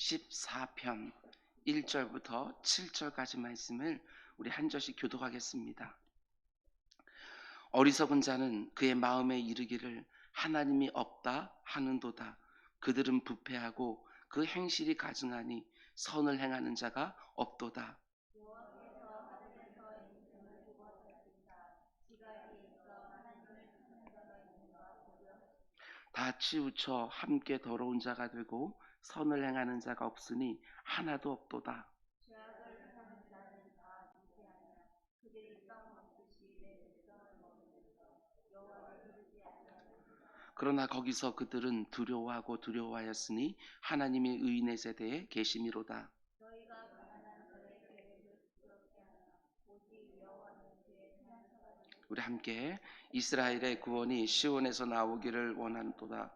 14편 1절부터 7절까지 말씀을 우리 한 절씩 교독하겠습니다. 어리석은 자는 그의 마음에 이르기를 하나님이 없다 하는도다. 그들은 부패하고 그 행실이 가증하니 선을 행하는 자가 없도다. 다 치우쳐 함께 더러운 자가 되고 선을 행하는 자가 없으니 하나도 없도다. 그러나 거기서 그들은 두려워하고 두려워하였으니 하나님의 의인의 세대에 계심이로다. 우리 함께 이스라엘의 구원이 시온에서 나오기를 원하노라.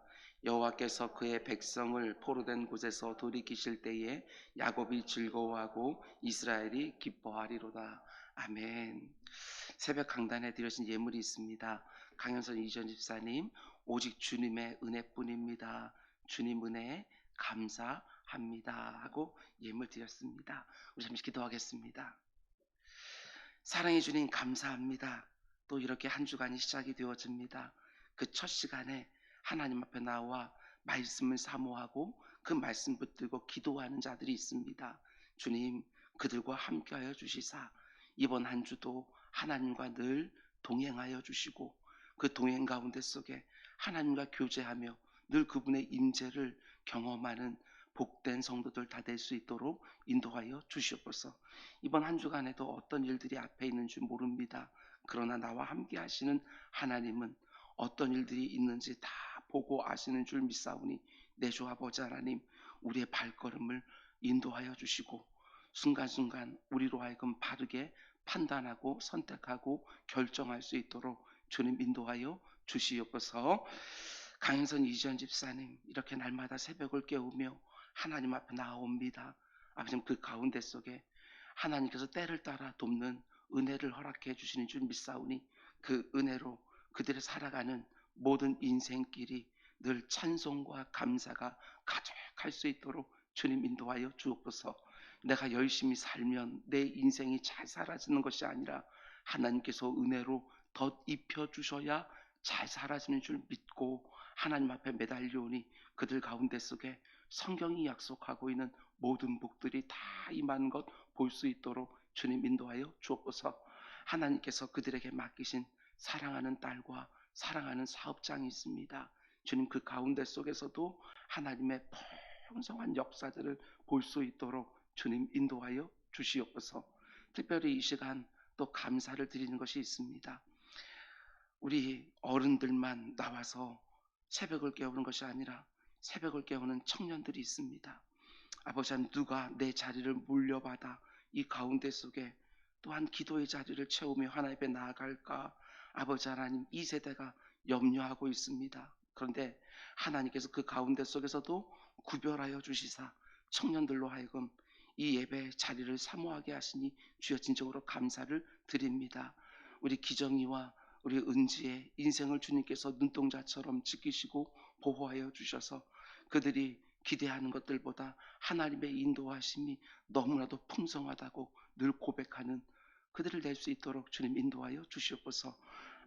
여호와께서 그의 백성을 포로된 곳에서 돌이키실 때에 야곱이 즐거워하고 이스라엘이 기뻐하리로다. 아멘. 새벽 강단에 드려진 예물이 있습니다. 강현선 이전 집사님, 오직 주님의 은혜뿐입니다. 주님 은혜에 감사합니다 하고 예물 드렸습니다. 우리 잠시 기도하겠습니다. 사랑해 주님 감사합니다. 또 이렇게 한 주간이 시작이 되어집니다. 그 첫 시간에 하나님 앞에 나와 말씀을 사모하고 그 말씀 붙들고 기도하는 자들이 있습니다. 주님, 그들과 함께하여 주시사 이번 한 주도 하나님과 늘 동행하여 주시고 그 동행 가운데 속에 하나님과 교제하며 늘 그분의 임재를 경험하는 복된 성도들 다 될 수 있도록 인도하여 주시옵소서. 이번 한 주간에도 어떤 일들이 앞에 있는 줄 모릅니다. 그러나 나와 함께 하시는 하나님은 어떤 일들이 있는지 다 보고 아시는 줄 믿사오니 내 주 아버지 하나님, 우리의 발걸음을 인도하여 주시고 순간순간 우리로 하여금 바르게 판단하고 선택하고 결정할 수 있도록 주님 인도하여 주시옵소서. 강현선 이지연 집사님, 이렇게 날마다 새벽을 깨우며 하나님 앞에 나옵니다. 아버지, 그 가운데 속에 하나님께서 때를 따라 돕는 은혜를 허락해 주시는 줄 믿사오니 그 은혜로 그들이 살아가는 모든 인생길이 늘 찬송과 감사가 가득할 수 있도록 주님 인도하여 주옵소서. 내가 열심히 살면 내 인생이 잘 사라지는 것이 아니라 하나님께서 은혜로 덧입혀 주셔야 잘 사라지는 줄 믿고 하나님 앞에 매달려오니 그들 가운데 속에 성경이 약속하고 있는 모든 복들이 다 임하는 것 볼 수 있도록 주님 인도하여 주옵소서. 하나님께서 그들에게 맡기신 사랑하는 딸과 사랑하는 사업장이 있습니다. 주님, 그 가운데 속에서도 하나님의 풍성한 역사들을 볼 수 있도록 주님 인도하여 주시옵소서. 특별히 이 시간 또 감사를 드리는 것이 있습니다. 우리 어른들만 나와서 새벽을 깨우는 것이 아니라 새벽을 깨우는 청년들이 있습니다. 아버지 하나님, 누가 내 자리를 물려받아 이 가운데 속에 또한 기도의 자리를 채우며 하나님 앞에 나아갈까, 아버지 하나님, 이 세대가 염려하고 있습니다. 그런데 하나님께서 그 가운데 속에서도 구별하여 주시사 청년들로 하여금 이 예배 자리를 사모하게 하시니 주여 진정으로 감사를 드립니다. 우리 기정이와 우리 은지의 인생을 주님께서 눈동자처럼 지키시고 보호하여 주셔서 그들이 기대하는 것들보다 하나님의 인도하심이 너무나도 풍성하다고 늘 고백하는 그들을 낼 수 있도록 주님 인도하여 주시옵소서.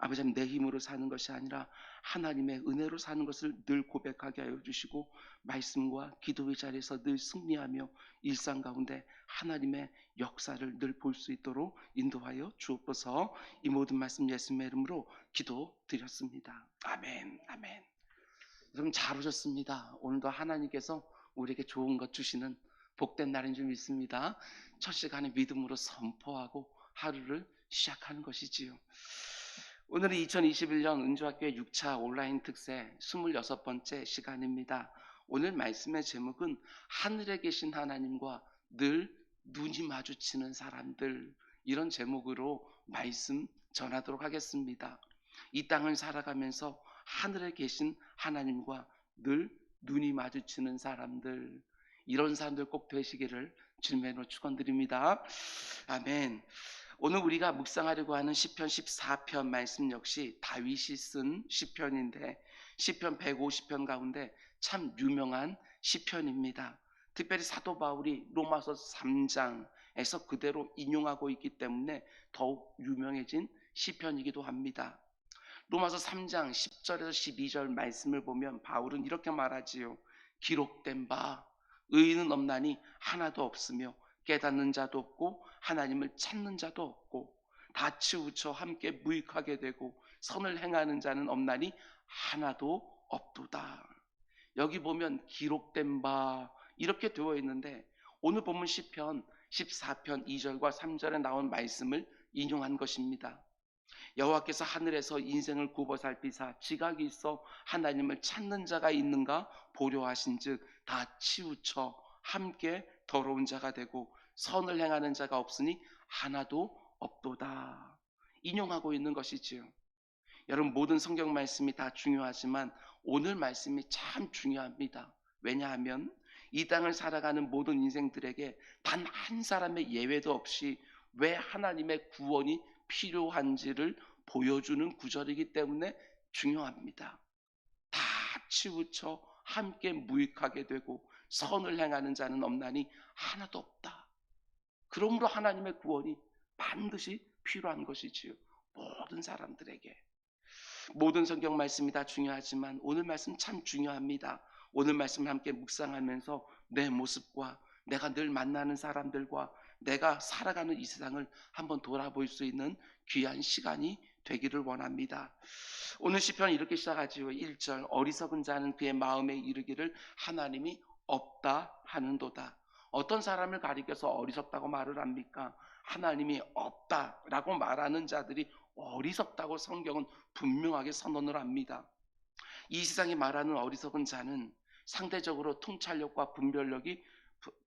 아버지, 내 힘으로 사는 것이 아니라 하나님의 은혜로 사는 것을 늘 고백하게 하여 주시고 말씀과 기도의 자리에서 늘 승리하며 일상 가운데 하나님의 역사를 늘 볼 수 있도록 인도하여 주옵소서. 이 모든 말씀 예수님의 이름으로 기도드렸습니다. 아멘. 아멘. 여러분 잘 오셨습니다. 오늘도 하나님께서 우리에게 좋은 것 주시는 복된 날인 줄 믿습니다. 첫 시간에 믿음으로 선포하고 하루를 시작하는 것이지요. 오늘은 2021년 은주학교의 6차 온라인 특세 26번째 시간입니다. 오늘 말씀의 제목은 하늘에 계신 하나님과 늘 눈이 마주치는 사람들, 이런 제목으로 말씀 전하도록 하겠습니다. 이 땅을 살아가면서 하늘에 계신 하나님과 늘 눈이 마주치는 사람들, 이런 사람들 꼭 되시기를 주님의 이름으로 축원드립니다. 아멘. 오늘 우리가 묵상하려고 하는 시편 14편 말씀 역시 다윗이 쓴 시편인데 시편 150편 가운데 참 유명한 시편입니다. 특별히 사도 바울이 로마서 3장에서 그대로 인용하고 있기 때문에 더욱 유명해진 시편이기도 합니다. 로마서 3장 10절에서 12절 말씀을 보면 바울은 이렇게 말하지요. 기록된 바 의인은 없나니 하나도 없으며 깨닫는 자도 없고 하나님을 찾는 자도 없고 다 치우쳐 함께 무익하게 되고 선을 행하는 자는 없나니 하나도 없도다. 여기 보면 기록된 바 이렇게 되어 있는데 오늘 본문 시편 14편 2절과 3절에 나온 말씀을 인용한 것입니다. 여호와께서 하늘에서 인생을 굽어 살피사 지각이 있어 하나님을 찾는 자가 있는가 보려 하신즉 다 치우쳐 함께 더러운 자가 되고 선을 행하는 자가 없으니 하나도 없도다. 인용하고 있는 것이지요. 여러분, 모든 성경 말씀이 다 중요하지만 오늘 말씀이 참 중요합니다. 왜냐하면 이 땅을 살아가는 모든 인생들에게 단 한 사람의 예외도 없이 왜 하나님의 구원이 필요한지를 보여주는 구절이기 때문에 중요합니다. 다 치우쳐 함께 무익하게 되고 선을 행하는 자는 없나니 하나도 없다. 그러므로 하나님의 구원이 반드시 필요한 것이지요. 모든 사람들에게. 모든 성경 말씀이 다 중요하지만 오늘 말씀 참 중요합니다. 오늘 말씀을 함께 묵상하면서 내 모습과 내가 늘 만나는 사람들과 내가 살아가는 이 세상을 한번 돌아볼 수 있는 귀한 시간이 되기를 원합니다. 오늘 시편 이렇게 시작하지요. 1절 어리석은 자는 그의 마음에 이르기를 하나님이 없다 하는도다. 어떤 사람을 가리켜서 어리석다고 말을 합니까? 하나님이 없다라고 말하는 자들이 어리석다고 성경은 분명하게 선언을 합니다. 이 세상이 말하는 어리석은 자는 상대적으로 통찰력과 분별력이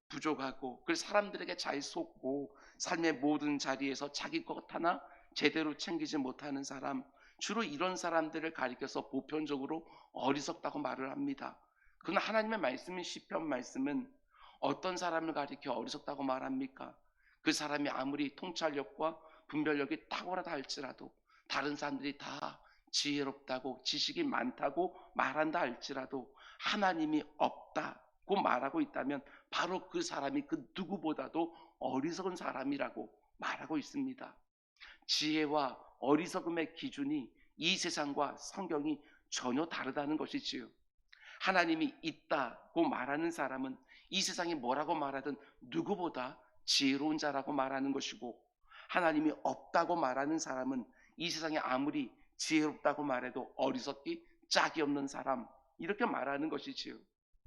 부족하고 그래서 사람들에게 잘 속고 삶의 모든 자리에서 자기 것 하나 제대로 챙기지 못하는 사람, 주로 이런 사람들을 가리켜서 보편적으로 어리석다고 말을 합니다. 그러나 하나님의 말씀인 시편 말씀은 어떤 사람을 가리켜 어리석다고 말합니까? 그 사람이 아무리 통찰력과 분별력이 탁월하다 할지라도 다른 사람들이 다 지혜롭다고 지식이 많다고 말한다 할지라도 하나님이 없다고 말하고 있다면 바로 그 사람이 그 누구보다도 어리석은 사람이라고 말하고 있습니다. 지혜와 어리석음의 기준이 이 세상과 성경이 전혀 다르다는 것이지요. 하나님이 있다고 말하는 사람은 이 세상이 뭐라고 말하든 누구보다 지혜로운 자라고 말하는 것이고 하나님이 없다고 말하는 사람은 이 세상에 아무리 지혜롭다고 말해도 어리석기 짝이 없는 사람 이렇게 말하는 것이지요.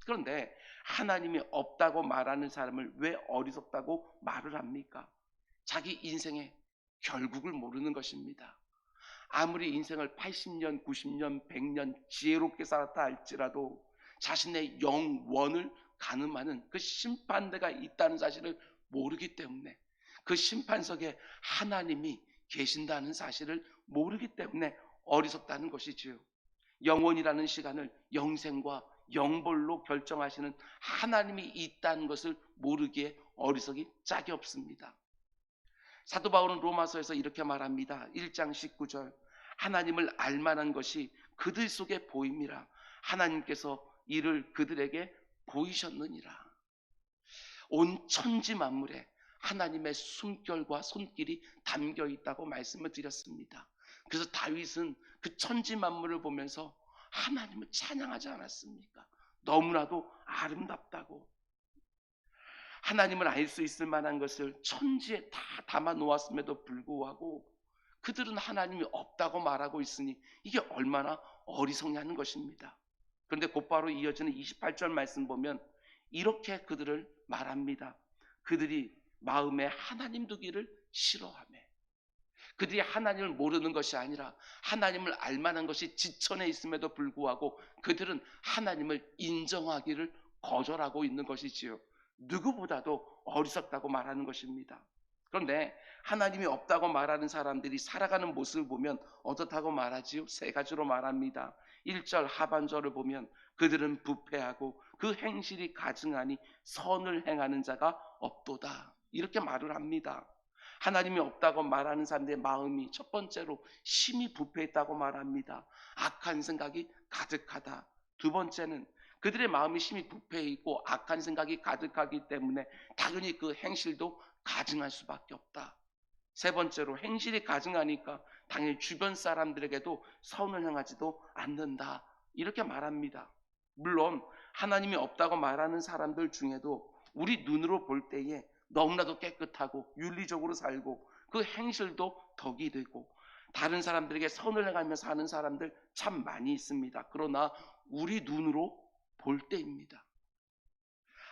그런데 하나님이 없다고 말하는 사람을 왜 어리석다고 말을 합니까? 자기 인생의 결국을 모르는 것입니다. 아무리 인생을 80년, 90년, 100년 지혜롭게 살았다 할지라도 자신의 영원을 가늠하는 그 심판대가 있다는 사실을 모르기 때문에 그 심판석에 하나님이 계신다는 사실을 모르기 때문에 어리석다는 것이지요. 영원이라는 시간을 영생과 영벌로 결정하시는 하나님이 있다는 것을 모르기에 어리석이 짝이 없습니다. 사도 바울은 로마서에서 이렇게 말합니다. 1장 19절 하나님을 알만한 것이 그들 속에 보임이라 하나님께서 이를 그들에게 보이셨느니라. 온 천지 만물에 하나님의 숨결과 손길이 담겨 있다고 말씀을 드렸습니다. 그래서 다윗은 그 천지 만물을 보면서 하나님을 찬양하지 않았습니까? 너무나도 아름답다고. 하나님을 알 수 있을 만한 것을 천지에 다 담아 놓았음에도 불구하고 그들은 하나님이 없다고 말하고 있으니 이게 얼마나 어리석냐는 것입니다. 그런데 곧바로 이어지는 28절 말씀 보면 이렇게 그들을 말합니다. 그들이 마음에 하나님 두기를 싫어하며 그들이 하나님을 모르는 것이 아니라 하나님을 알만한 것이 지천에 있음에도 불구하고 그들은 하나님을 인정하기를 거절하고 있는 것이지요. 누구보다도 어리석다고 말하는 것입니다. 그런데 하나님이 없다고 말하는 사람들이 살아가는 모습을 보면 어떻다고 말하지요? 세 가지로 말합니다. 1절 하반절을 보면 그들은 부패하고 그 행실이 가증하니 선을 행하는 자가 없도다. 이렇게 말을 합니다. 하나님이 없다고 말하는 사람들의 마음이 첫 번째로 심히 부패했다고 말합니다. 악한 생각이 가득하다. 두 번째는 그들의 마음이 심히 부패해 있고 악한 생각이 가득하기 때문에 당연히 그 행실도 가증할 수밖에 없다. 세 번째로, 행실이 가증하니까 당연히 주변 사람들에게도 선을 행하지도 않는다. 이렇게 말합니다. 물론 하나님이 없다고 말하는 사람들 중에도 우리 눈으로 볼 때에 너무나도 깨끗하고 윤리적으로 살고 그 행실도 덕이 되고 다른 사람들에게 선을 행하며 사는 사람들 참 많이 있습니다. 그러나 우리 눈으로 볼 때입니다.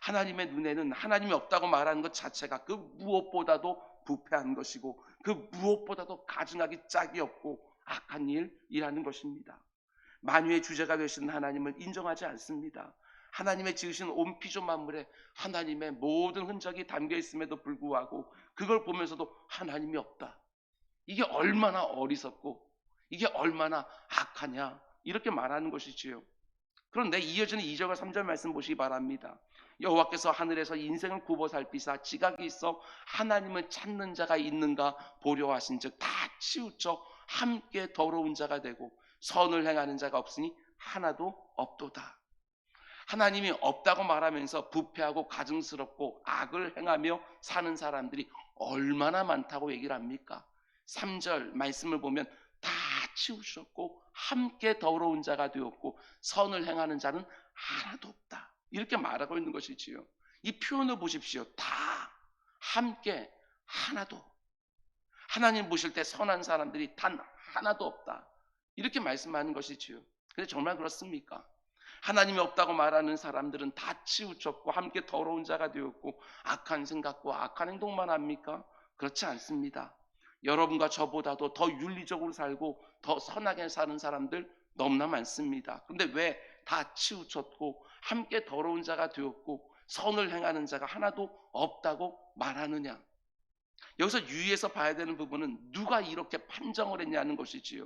하나님의 눈에는 하나님이 없다고 말하는 것 자체가 그 무엇보다도 부패한 것이고 그 무엇보다도 가증하기 짝이 없고 악한 일이라는 것입니다. 만유의 주제가 되신 하나님을 인정하지 않습니다. 하나님의 지으신 온 피조 만물에 하나님의 모든 흔적이 담겨 있음에도 불구하고 그걸 보면서도 하나님이 없다. 이게 얼마나 어리석고 이게 얼마나 악하냐 이렇게 말하는 것이지요. 그런데 이어지는 2절과 3절 말씀 보시기 바랍니다. 여호와께서 하늘에서 인생을 굽어 살피사 지각이 있어 하나님을 찾는 자가 있는가 보려 하신즉 다 치우쳐 함께 더러운 자가 되고 선을 행하는 자가 없으니 하나도 없도다. 하나님이 없다고 말하면서 부패하고 가증스럽고 악을 행하며 사는 사람들이 얼마나 많다고 얘기를 합니까? 3절 말씀을 보면 다 치우셨고 함께 더러운 자가 되었고 선을 행하는 자는 하나도 없다. 이렇게 말하고 있는 것이지요. 이 표현을 보십시오. 다 함께 하나도. 하나님 보실 때 선한 사람들이 단 하나도 없다. 이렇게 말씀하는 것이지요. 근데 정말 그렇습니까? 하나님이 없다고 말하는 사람들은 다 치우쳤고 함께 더러운 자가 되었고 악한 생각과 악한 행동만 합니까? 그렇지 않습니다. 여러분과 저보다도 더 윤리적으로 살고 더 선하게 사는 사람들 너무나 많습니다. 그런데 왜 다 치우쳤고 함께 더러운 자가 되었고 선을 행하는 자가 하나도 없다고 말하느냐? 여기서 유의해서 봐야 되는 부분은 누가 이렇게 판정을 했냐는 것이지요.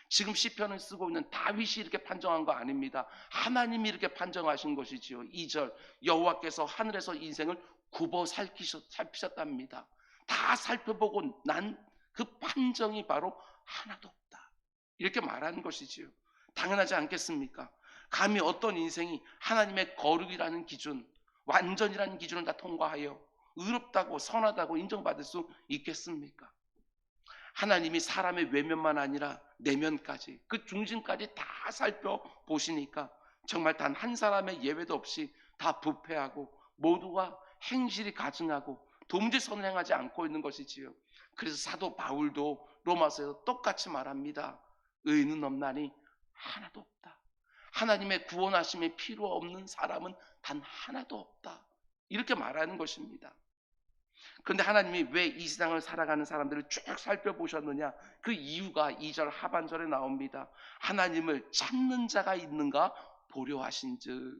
지금 시편을 쓰고 있는 다윗이 이렇게 판정한 거 아닙니다. 하나님이 이렇게 판정하신 것이지요. 2절 여호와께서 하늘에서 인생을 굽어 살피셨답니다. 다 살펴보고 난 그 판정이 바로 하나도 없다. 이렇게 말하는 것이지요. 당연하지 않겠습니까? 감히 어떤 인생이 하나님의 거룩이라는 기준, 완전이라는 기준을 다 통과하여 의롭다고 선하다고 인정받을 수 있겠습니까? 하나님이 사람의 외면만 아니라 내면까지 그 중심까지 다 살펴보시니까 정말 단 한 사람의 예외도 없이 다 부패하고 모두가 행실이 가증하고 도무지 선을 행하지 않고 있는 것이지요. 그래서 사도 바울도 로마서에서 똑같이 말합니다. 의인은 없나니 하나도 없다. 하나님의 구원하심이 필요 없는 사람은 단 하나도 없다. 이렇게 말하는 것입니다. 그런데 하나님이 왜 이 세상을 살아가는 사람들을 쭉 살펴보셨느냐? 그 이유가 2절 하반절에 나옵니다. 하나님을 찾는 자가 있는가 보려 하신즉.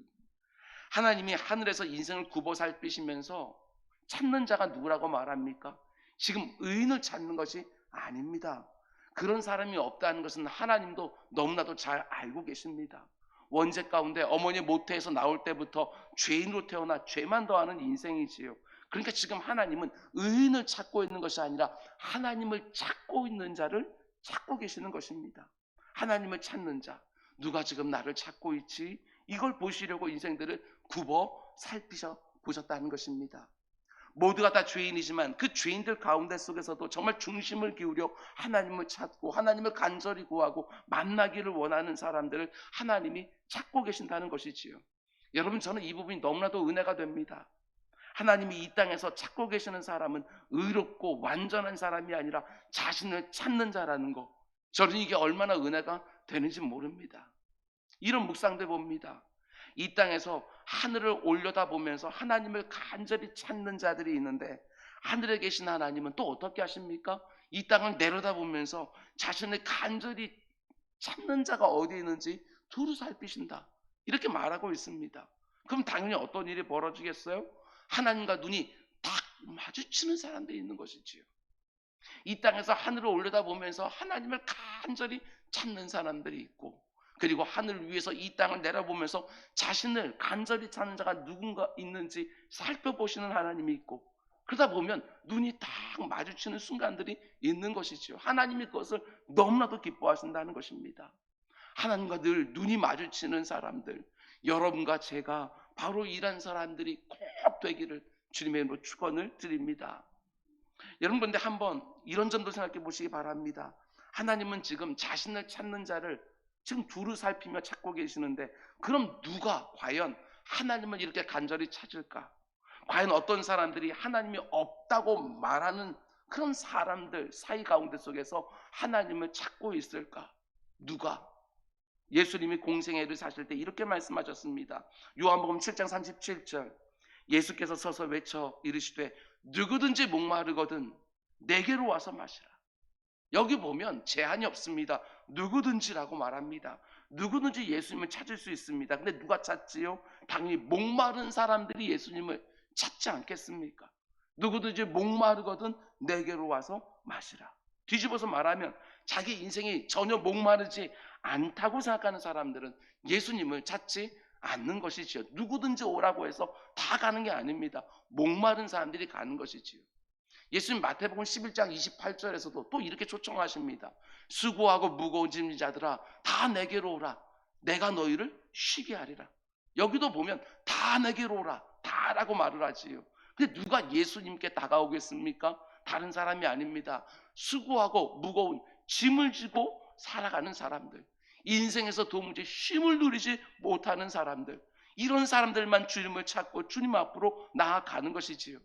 하나님이 하늘에서 인생을 굽어 살피시면서 찾는 자가 누구라고 말합니까? 지금 의인을 찾는 것이 아닙니다. 그런 사람이 없다는 것은 하나님도 너무나도 잘 알고 계십니다. 원죄 가운데 어머니 모태에서 나올 때부터 죄인으로 태어나 죄만 더하는 인생이지요. 그러니까 지금 하나님은 의인을 찾고 있는 것이 아니라 하나님을 찾고 있는 자를 찾고 계시는 것입니다. 하나님을 찾는 자, 누가 지금 나를 찾고 있지? 이걸 보시려고 인생들을 굽어 살피셔 보셨다는 것입니다. 모두가 다 죄인이지만 그 죄인들 가운데 속에서도 정말 중심을 기울여 하나님을 찾고 하나님을 간절히 구하고 만나기를 원하는 사람들을 하나님이 찾고 계신다는 것이지요. 여러분, 저는 이 부분이 너무나도 은혜가 됩니다. 하나님이 이 땅에서 찾고 계시는 사람은 의롭고 완전한 사람이 아니라 자신을 찾는 자라는 거, 저는 이게 얼마나 은혜가 되는지 모릅니다. 이런 묵상돼 봅니다. 이 땅에서 하늘을 올려다보면서 하나님을 간절히 찾는 자들이 있는데 하늘에 계신 하나님은 또 어떻게 하십니까? 이 땅을 내려다보면서 자신을 간절히 찾는 자가 어디 있는지 두루 살피신다. 이렇게 말하고 있습니다. 그럼 당연히 어떤 일이 벌어지겠어요? 하나님과 눈이 딱 마주치는 사람들이 있는 것이지요. 이 땅에서 하늘을 올려다보면서 하나님을 간절히 찾는 사람들이 있고, 그리고 하늘 위에서 이 땅을 내려보면서 자신을 간절히 찾는 자가 누군가 있는지 살펴보시는 하나님이 있고, 그러다 보면 눈이 딱 마주치는 순간들이 있는 것이지요. 하나님이 그것을 너무나도 기뻐하신다는 것입니다. 하나님과 늘 눈이 마주치는 사람들, 여러분과 제가 바로 이런 사람들이 꼭 되기를 주님의 이름으로 축원을 드립니다. 여러분, 그런데 한번 이런 점도 생각해 보시기 바랍니다. 하나님은 지금 자신을 찾는 자를 지금 두루 살피며 찾고 계시는데, 그럼 누가 과연 하나님을 이렇게 간절히 찾을까? 과연 어떤 사람들이 하나님이 없다고 말하는 그런 사람들 사이 가운데 속에서 하나님을 찾고 있을까? 누가? 예수님이 공생애를 사실 때 이렇게 말씀하셨습니다. 요한복음 7장 37절, 예수께서 서서 외쳐 이르시되 누구든지 목마르거든 내게로 와서 마시라. 여기 보면 제한이 없습니다. 누구든지라고 말합니다. 누구든지 예수님을 찾을 수 있습니다. 근데 누가 찾지요? 당연히 목마른 사람들이 예수님을 찾지 않겠습니까? 누구든지 목마르거든 내게로 와서 마시라. 뒤집어서 말하면 자기 인생이 전혀 목마르지 않다고 생각하는 사람들은 예수님을 찾지 않는 것이지요. 누구든지 오라고 해서 다 가는 게 아닙니다. 목마른 사람들이 가는 것이지요. 예수님 마태복음 11장 28절에서도 또 이렇게 초청하십니다. 수고하고 무거운 짐진 자들아 다 내게로 오라. 내가 너희를 쉬게 하리라. 여기도 보면 다 내게로 오라. 다라고 말을 하지요. 근데 누가 예수님께 다가오겠습니까? 다른 사람이 아닙니다. 수고하고 무거운 짐을 지고 살아가는 사람들, 인생에서 도무지 쉼을 누리지 못하는 사람들, 이런 사람들만 주님을 찾고 주님 앞으로 나아가는 것이지요.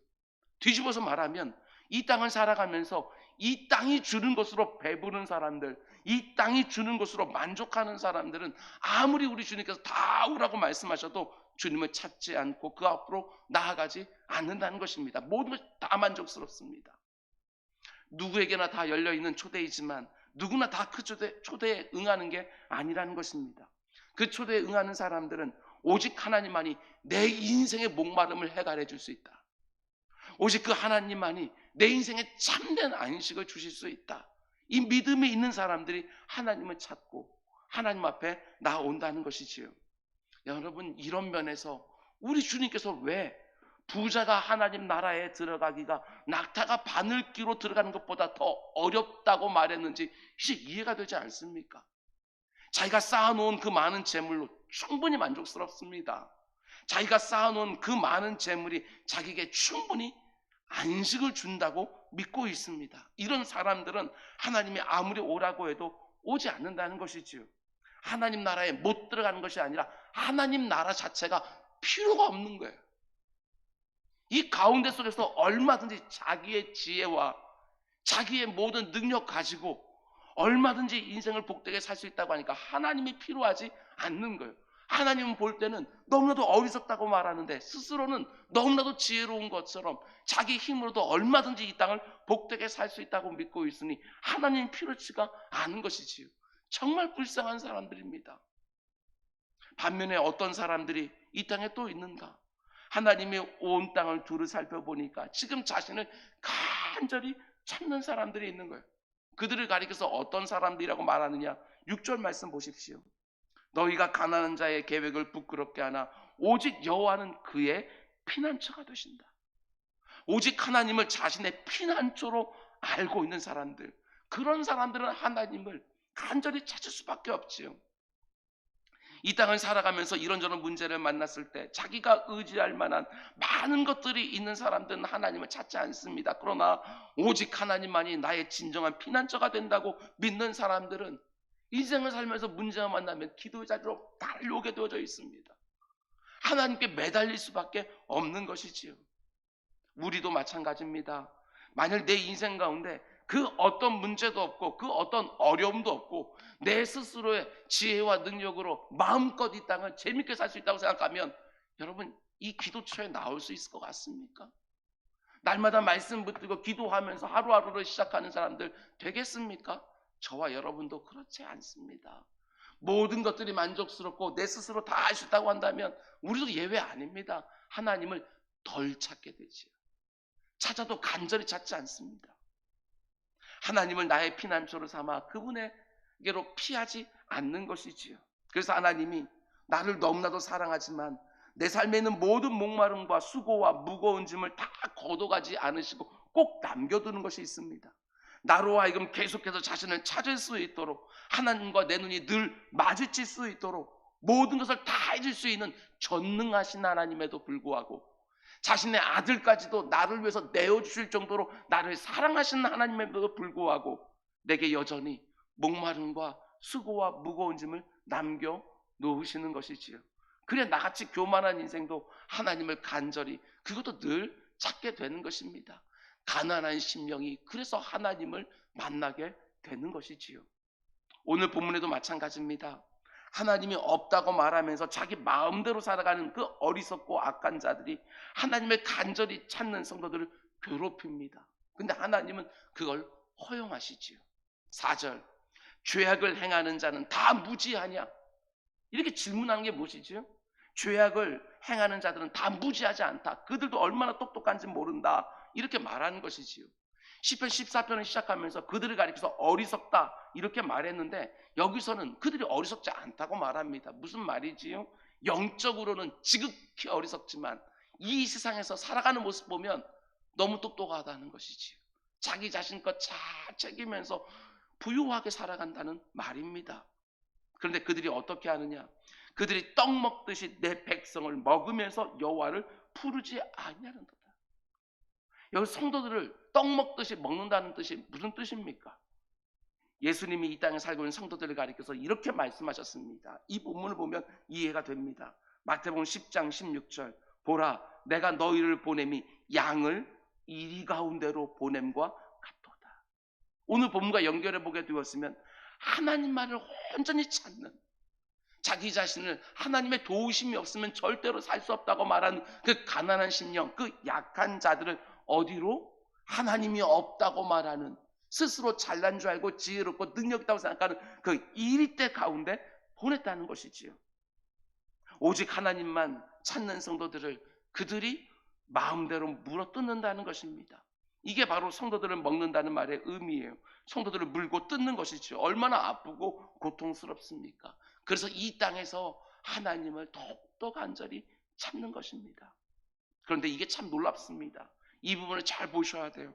뒤집어서 말하면 이 땅을 살아가면서 이 땅이 주는 것으로 배부른 사람들, 이 땅이 주는 것으로 만족하는 사람들은 아무리 우리 주님께서 다 오라고 말씀하셔도 주님을 찾지 않고 그 앞으로 나아가지 않는다는 것입니다. 모든 것이 다 만족스럽습니다. 누구에게나 다 열려있는 초대이지만 누구나 다 그 초대에 응하는 게 아니라는 것입니다. 그 초대에 응하는 사람들은 오직 하나님만이 내 인생의 목마름을 해결해 줄 수 있다. 오직 그 하나님만이 내 인생에 참된 안식을 주실 수 있다. 이 믿음이 있는 사람들이 하나님을 찾고 하나님 앞에 나온다는 것이지요. 여러분, 이런 면에서 우리 주님께서 왜 부자가 하나님 나라에 들어가기가 낙타가 바늘기로 들어가는 것보다 더 어렵다고 말했는지 이제 이해가 되지 않습니까? 자기가 쌓아놓은 그 많은 재물로 충분히 만족스럽습니다. 자기가 쌓아놓은 그 많은 재물이 자기에게 충분히 안식을 준다고 믿고 있습니다. 이런 사람들은 하나님이 아무리 오라고 해도 오지 않는다는 것이지요. 하나님 나라에 못 들어가는 것이 아니라 하나님 나라 자체가 필요가 없는 거예요. 이 가운데 속에서 얼마든지 자기의 지혜와 자기의 모든 능력 가지고 얼마든지 인생을 복되게 살 수 있다고 하니까 하나님이 필요하지 않는 거예요. 하나님은 볼 때는 너무나도 어리석다고 말하는데 스스로는 너무나도 지혜로운 것처럼 자기 힘으로도 얼마든지 이 땅을 복되게 살 수 있다고 믿고 있으니 하나님이 필요치가 않은 것이지요. 정말 불쌍한 사람들입니다. 반면에 어떤 사람들이 이 땅에 또 있는가? 하나님이 온 땅을 두루 살펴보니까 지금 자신을 간절히 찾는 사람들이 있는 거예요. 그들을 가리켜서 어떤 사람들이라고 말하느냐? 6절 말씀 보십시오. 너희가 가난한 자의 계획을 부끄럽게 하나 오직 여호와는 그의 피난처가 되신다. 오직 하나님을 자신의 피난처로 알고 있는 사람들, 그런 사람들은 하나님을 간절히 찾을 수밖에 없지요. 이 땅을 살아가면서 이런저런 문제를 만났을 때 자기가 의지할 만한 많은 것들이 있는 사람들은 하나님을 찾지 않습니다. 그러나 오직 하나님만이 나의 진정한 피난처가 된다고 믿는 사람들은 인생을 살면서 문제가 만나면 기도의 자리로 달려오게 되어져 있습니다. 하나님께 매달릴 수밖에 없는 것이지요. 우리도 마찬가지입니다. 만일 내 인생 가운데 그 어떤 문제도 없고 그 어떤 어려움도 없고 내 스스로의 지혜와 능력으로 마음껏 이 땅을 재밌게 살 수 있다고 생각하면 여러분, 이 기도처에 나올 수 있을 것 같습니까? 날마다 말씀 붙들고 기도하면서 하루하루를 시작하는 사람들 되겠습니까? 저와 여러분도 그렇지 않습니다. 모든 것들이 만족스럽고 내 스스로 다 할 수 있다고 한다면 우리도 예외 아닙니다. 하나님을 덜 찾게 되지요. 찾아도 간절히 찾지 않습니다. 하나님을 나의 피난처로 삼아 그분에게로 피하지 않는 것이지요. 그래서 하나님이 나를 너무나도 사랑하지만 내 삶에 있는 모든 목마름과 수고와 무거운 짐을 다 걷어가지 않으시고 꼭 남겨두는 것이 있습니다. 나로 하여금 계속해서 자신을 찾을 수 있도록, 하나님과 내 눈이 늘 마주칠 수 있도록 모든 것을 다 해줄 수 있는 전능하신 하나님에도 불구하고 자신의 아들까지도 나를 위해서 내어주실 정도로 나를 사랑하시는 하나님에도 불구하고 내게 여전히 목마름과 수고와 무거운 짐을 남겨놓으시는 것이지요. 그래 나같이 교만한 인생도 하나님을 간절히 그것도 늘 찾게 되는 것입니다. 가난한 심령이 그래서 하나님을 만나게 되는 것이지요. 오늘 본문에도 마찬가지입니다. 하나님이 없다고 말하면서 자기 마음대로 살아가는 그 어리석고 악한 자들이 하나님을 간절히 찾는 성도들을 괴롭힙니다. 근데 하나님은 그걸 허용하시지요. 4절, 죄악을 행하는 자는 다 무지하냐? 이렇게 질문하는 게 무엇이지요? 죄악을 행하는 자들은 다 무지하지 않다. 그들도 얼마나 똑똑한지 모른다. 이렇게 말하는 것이지요. 시편 14편을 시작하면서 그들을 가리켜서 어리석다 이렇게 말했는데 여기서는 그들이 어리석지 않다고 말합니다. 무슨 말이지요? 영적으로는 지극히 어리석지만 이 세상에서 살아가는 모습 보면 너무 똑똑하다는 것이지요. 자기 자신 것 잘 챙기면서 부유하게 살아간다는 말입니다. 그런데 그들이 어떻게 하느냐? 그들이 떡 먹듯이 내 백성을 먹으면서 여호와를 부르지 아니하는도다. 여기 성도들을 떡 먹듯이 먹는다는 뜻이 무슨 뜻입니까? 예수님이 이 땅에 살고 있는 성도들을 가리켜서 이렇게 말씀하셨습니다. 이 본문을 보면 이해가 됩니다. 마태복음 10장 16절, 보라 내가 너희를 보냄이 양을 이리 가운데로 보냄과 같도다. 오늘 본문과 연결해 보게 되었으면 하나님만을 온전히 찾는, 자기 자신을 하나님의 도우심이 없으면 절대로 살 수 없다고 말하는 그 가난한 심령, 그 약한 자들을 어디로? 하나님이 없다고 말하는, 스스로 잘난 줄 알고 지혜롭고 능력 있다고 생각하는 그 이리대 가운데 보냈다는 것이지요. 오직 하나님만 찾는 성도들을 그들이 마음대로 물어뜯는다는 것입니다. 이게 바로 성도들을 먹는다는 말의 의미예요. 성도들을 물고 뜯는 것이죠. 얼마나 아프고 고통스럽습니까? 그래서 이 땅에서 하나님을 더욱더 간절히 찾는 것입니다. 그런데 이게 참 놀랍습니다. 이 부분을 잘 보셔야 돼요.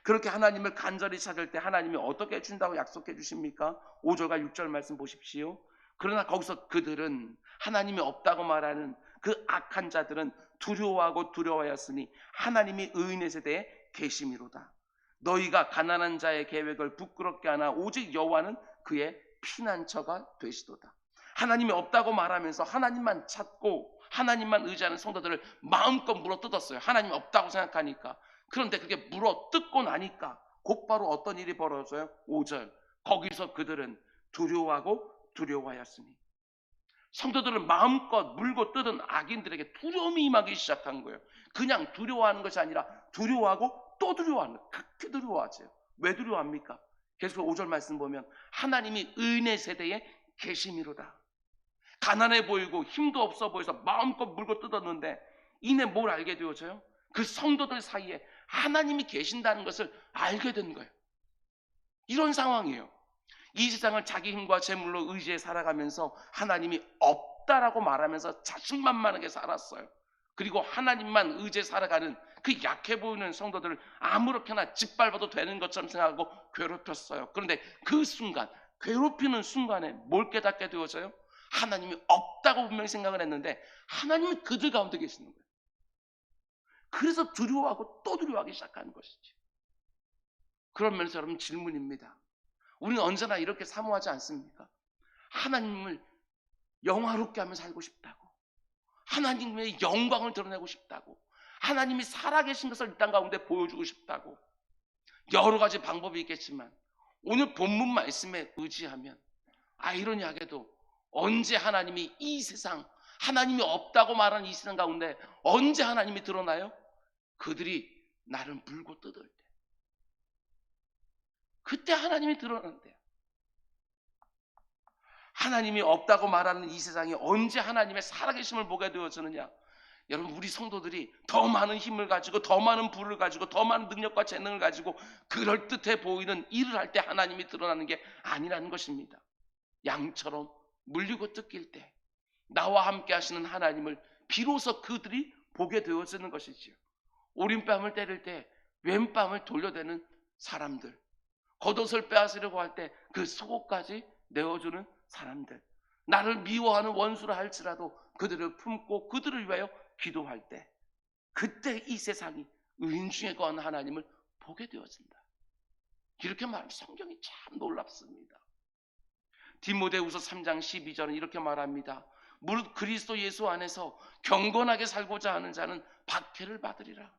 그렇게 하나님을 간절히 찾을 때 하나님이 어떻게 해준다고 약속해 주십니까? 5절과 6절 말씀 보십시오. 그러나 거기서 그들은 하나님이 없다고 말하는 그 악한 자들은 두려워하고 두려워하였으니 하나님이 의인의 세대에 계심이로다. 너희가 가난한 자의 계획을 부끄럽게 하나 오직 여호와는 그의 피난처가 되시도다. 하나님이 없다고 말하면서 하나님만 찾고 하나님만 의지하는 성도들을 마음껏 물어뜯었어요. 하나님이 없다고 생각하니까. 그런데 그게 물어뜯고 나니까 곧바로 어떤 일이 벌어져요? 5절, 거기서 그들은 두려워하고 두려워하였으니, 성도들을 마음껏 물고 뜯은 악인들에게 두려움이 임하기 시작한 거예요. 그냥 두려워하는 것이 아니라 두려워하고 또 두려워하는 거예요. 그렇게 두려워하세요. 왜 두려워합니까? 계속 5절 말씀 보면 하나님이 의인의 세대에 계심이로다. 가난해 보이고 힘도 없어 보여서 마음껏 물고 뜯었는데 이내 뭘 알게 되어져요? 그 성도들 사이에 하나님이 계신다는 것을 알게 된 거예요. 이런 상황이에요. 이 세상을 자기 힘과 재물로 의지해 살아가면서 하나님이 없다라고 말하면서 자신만만하게 살았어요. 그리고 하나님만 의지해 살아가는 그 약해 보이는 성도들을 아무렇게나 짓밟아도 되는 것처럼 생각하고 괴롭혔어요. 그런데 그 순간, 괴롭히는 순간에 뭘 깨닫게 되어져요? 하나님이 없다고 분명히 생각을 했는데 하나님이 그들 가운데 계시는 거예요. 그래서 두려워하고 또 두려워하기 시작하는 것이죠. 그런 면에서 여러분 질문입니다. 우리는 언제나 이렇게 사모하지 않습니까? 하나님을 영화롭게 하며 살고 싶다고, 하나님의 영광을 드러내고 싶다고, 하나님이 살아계신 것을 이 땅 가운데 보여주고 싶다고. 여러 가지 방법이 있겠지만 오늘 본문 말씀에 의지하면 아이러니하게도 언제 하나님이 이 세상, 하나님이 없다고 말하는 이 세상 가운데 언제 하나님이 드러나요? 그들이 나를 물고 뜯을 때, 그때 하나님이 드러난대요. 하나님이 없다고 말하는 이 세상이 언제 하나님의 살아계심을 보게 되어지느냐? 여러분, 우리 성도들이 더 많은 힘을 가지고 더 많은 부를 가지고 더 많은 능력과 재능을 가지고 그럴듯해 보이는 일을 할 때 하나님이 드러나는 게 아니라는 것입니다. 양처럼 물리고 뜯길 때 나와 함께 하시는 하나님을 비로소 그들이 보게 되어지는 것이지요. 오른뺨을 때릴 때 왼뺨을 돌려대는 사람들, 겉옷을 빼앗으려고 할 때 그 속옷까지 내어주는 사람들, 나를 미워하는 원수라 할지라도 그들을 품고 그들을 위하여 기도할 때, 그때 이 세상이 의인 중에 거한 하나님을 보게 되어진다. 이렇게 말하면 성경이 참 놀랍습니다. 디모데후서 3장 12절은 이렇게 말합니다. 무릇 그리스도 예수 안에서 경건하게 살고자 하는 자는 박해를 받으리라.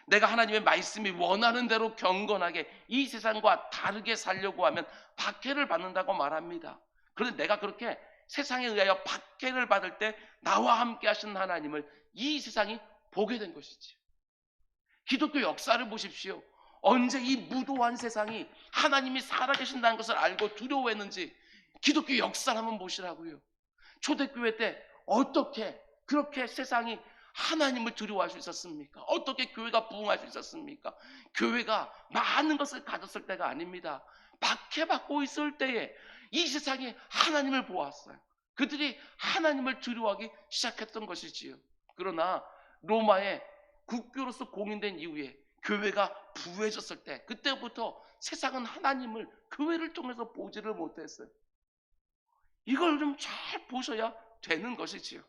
내가 하나님의 말씀이 원하는 대로 경건하게 이 세상과 다르게 살려고 하면 박해를 받는다고 말합니다. 그런데 내가 그렇게 세상에 의하여 박해를 받을 때 나와 함께 하신 하나님을 이 세상이 보게 된 것이지. 기독교 역사를 보십시오. 언제 이 무도한 세상이 하나님이 살아계신다는 것을 알고 두려워했는지 기독교 역사를 한번 보시라고요. 초대교회 때 어떻게 그렇게 세상이 하나님을 두려워할 수 있었습니까? 어떻게 교회가 부흥할 수 있었습니까? 교회가 많은 것을 가졌을 때가 아닙니다. 박해받고 있을 때에 이 세상이 하나님을 보았어요. 그들이 하나님을 두려워하기 시작했던 것이지요. 그러나 로마의 국교로서 공인된 이후에 교회가 부해졌을 때, 그때부터 세상은 하나님을 교회를 통해서 보지를 못했어요. 이걸 좀 잘 보셔야 되는 것이지요.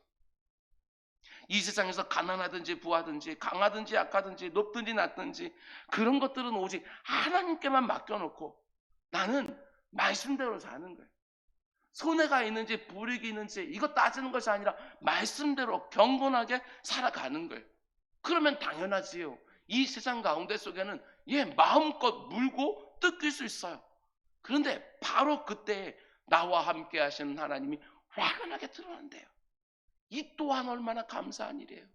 이 세상에서 가난하든지 부하든지 강하든지 약하든지 높든지 낮든지 그런 것들은 오직 하나님께만 맡겨놓고 나는 말씀대로 사는 거예요. 손해가 있는지 불이익이 있는지 이거 따지는 것이 아니라 말씀대로 경건하게 살아가는 거예요. 그러면 당연하지요. 이 세상 가운데 속에는 마음껏 물고 뜯길 수 있어요. 그런데 바로 그때 나와 함께 하시는 하나님이 화끈하게 드러난대요. 이 또한 얼마나 감사한 일이에요.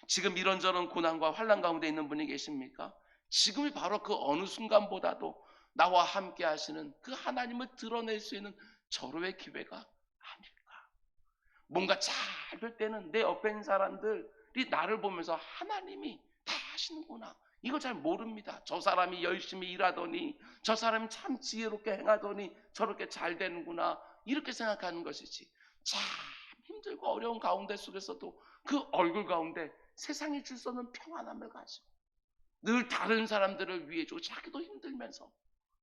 지금 이런저런 고난과 환난 가운데 있는 분이 계십니까? 지금이 바로 그 어느 순간보다도 나와 함께 하시는 그 하나님을 드러낼 수 있는 절호의 기회가 아닐까. 뭔가 잘 될 때는 내 옆에 있는 사람들이 나를 보면서 하나님이 다 하시는구나, 이걸 잘 모릅니다. 저 사람이 열심히 일하더니 저 사람이 참 지혜롭게 행하더니 저렇게 잘 되는구나, 이렇게 생각하는 것이지. 참 힘들고 어려운 가운데 속에서도 그 얼굴 가운데 세상이 줄 수 없는 평안함을 가지고 늘 다른 사람들을 위해 주고 자기도 힘들면서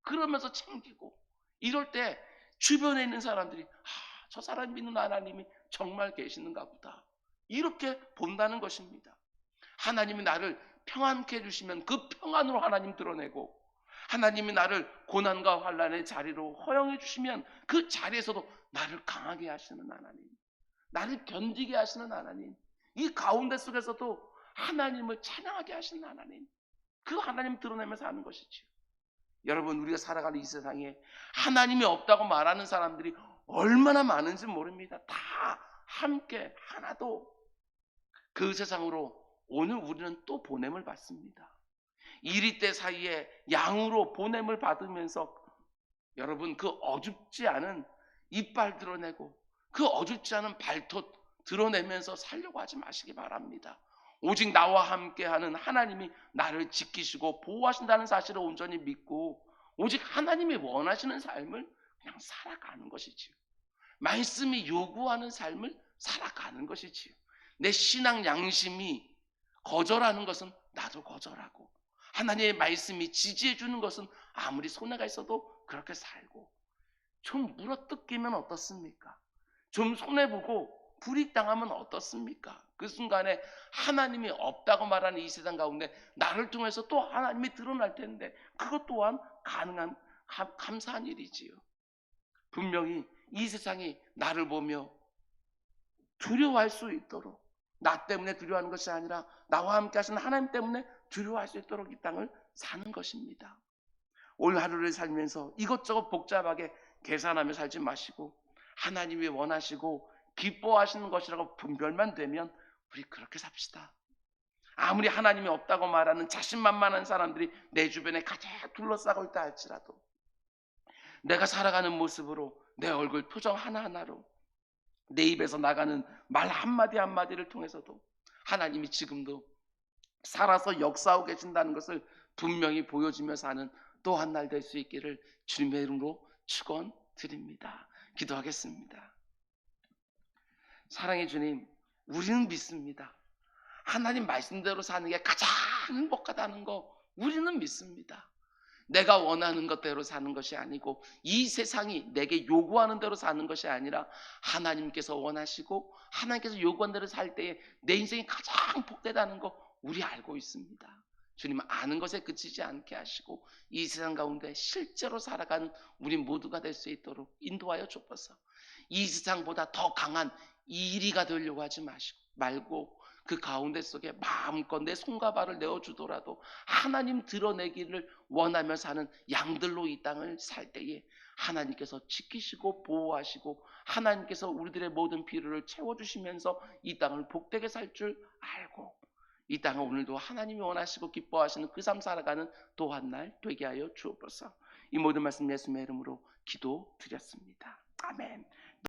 그러면서 챙기고, 이럴 때 주변에 있는 사람들이 저 사람 믿는 하나님이 정말 계시는가 보다, 이렇게 본다는 것입니다. 하나님이 나를 평안케 해주시면 그 평안으로 하나님 드러내고, 하나님이 나를 고난과 환난의 자리로 허용해 주시면 그 자리에서도 나를 강하게 하시는 하나님, 나를 견디게 하시는 하나님, 이 가운데 속에서도 하나님을 찬양하게 하시는 하나님, 그 하나님 드러내면서 하는 것이죠. 여러분, 우리가 살아가는 이 세상에 하나님이 없다고 말하는 사람들이 얼마나 많은지 모릅니다. 다 함께 하나도 그 세상으로 오늘 우리는 또 보냄을 받습니다. 이리 때 사이에 양으로 보냄을 받으면서 여러분, 그 어줍지 않은 이빨 드러내고 그 어줍지 않은 발톱 드러내면서 살려고 하지 마시기 바랍니다. 오직 나와 함께하는 하나님이 나를 지키시고 보호하신다는 사실을 온전히 믿고 오직 하나님이 원하시는 삶을 그냥 살아가는 것이지요. 말씀이 요구하는 삶을 살아가는 것이지요. 내 신앙 양심이 거절하는 것은 나도 거절하고, 하나님의 말씀이 지지해 주는 것은 아무리 손해가 있어도 그렇게 살고, 좀 물어뜯기면 어떻습니까? 좀 손해보고 불이익당하면 어떻습니까? 그 순간에 하나님이 없다고 말하는 이 세상 가운데 나를 통해서 또 하나님이 드러날 텐데 그것 또한 가능한 감사한 일이지요. 분명히 이 세상이 나를 보며 두려워할 수 있도록, 나 때문에 두려워하는 것이 아니라 나와 함께 하시는 하나님 때문에 두려워할 수 있도록 이 땅을 사는 것입니다. 오늘 하루를 살면서 이것저것 복잡하게 계산하며 살지 마시고 하나님이 원하시고 기뻐하시는 것이라고 분별만 되면 우리 그렇게 삽시다. 아무리 하나님이 없다고 말하는 자신만만한 사람들이 내 주변에 가득 둘러싸고 있다 할지라도 내가 살아가는 모습으로, 내 얼굴 표정 하나하나로, 내 입에서 나가는 말 한마디 한마디를 통해서도 하나님이 지금도 살아서 역사하고 계신다는 것을 분명히 보여주며 사는 또 한 날 될 수 있기를 주님의 이름으로 축원드립니다. 기도하겠습니다. 사랑의 주님, 우리는 믿습니다. 하나님 말씀대로 사는 게 가장 행복하다는 거 우리는 믿습니다. 내가 원하는 것대로 사는 것이 아니고 이 세상이 내게 요구하는 대로 사는 것이 아니라 하나님께서 원하시고 하나님께서 요구하는 대로 살 때에 내 인생이 가장 복되다는 거 우리 알고 있습니다. 주님 아는 것에 그치지 않게 하시고 이 세상 가운데 실제로 살아가는 우리 모두가 될 수 있도록 인도하여 주옵소서. 이 세상보다 더 강한 이리가 되려고 하지 말고 그 가운데 속에 마음껏 내 손과 발을 내어주더라도 하나님 드러내기를 원하며 사는 양들로 이 땅을 살 때에 하나님께서 지키시고 보호하시고 하나님께서 우리들의 모든 필요를 채워주시면서 이 땅을 복되게 살 줄 알고 이 땅을 오늘도 하나님이 원하시고 기뻐하시는 그 삶 살아가는 또 한 날 되게 하여 주옵소서. 이 모든 말씀 예수님의 이름으로 기도드렸습니다. 아멘.